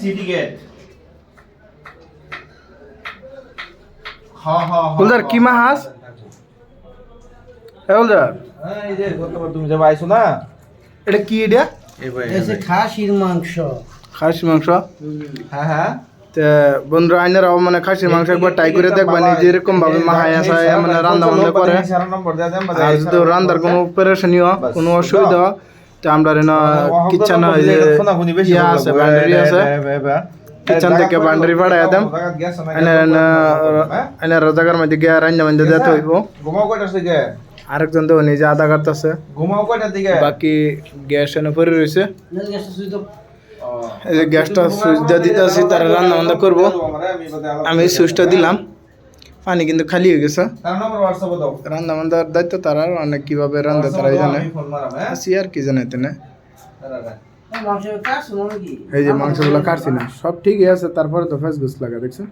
city gate বলদার কি মাছ বলদার এই যে গতবার তুমি যে আইছো না এটা কি এটা এই ভাই এই যে খাসির মাংস খাসি মাংস হ্যাঁ হ্যাঁ তে বন্ধুরা আইনারাও মানে খাসির মাংস একবার ট্রাই করে দেখবেন যে এরকম ভাবে মাহায়া সায়া মানে রান্না বান্না করে আর যদি রান্নার কোনো প্রেশানিও কোনো অসুবিধা হয় তো আমরা রেনা কিচেন যে ইয়া আছে বান্ডারি আছে কিচেন থেকে বান্ডারি ভাড়ায় দেন এনে রাজাগার মধ্যে গিয়ে রান্না বান্না দিতে হইব ঘুমাও কয়টার দিকে আরেকজন তো নিজে আধা কাটতেছে ঘুমাও কয়টার দিকে বাকি গ্যাস এনে পড়ে রয়েছে গ্যাসটা সুইচ দাও এই যে গ্যাসটা সুইচ দিয়ে দিতেছি তারা রান্না বান্না করবো আমি সুইচটা দিলাম পানি কিন্তু খালি হয়ে গেছে তার নম্বর হোয়াটসঅ্যাপে দাও রান্না বান্নার দায়িত্ব তারা অনেক কিভাবে রান্না তারাই জানে আমি ফোন মারাম হ্যাঁ আসি আর কি জানাইতে না দাঁড়া মাংস কাটছ নাকি এই যে মাংসগুলো কাটছি না সব ঠিকই আছে তারপরে তো ফেস গুস লাগা দেখছেন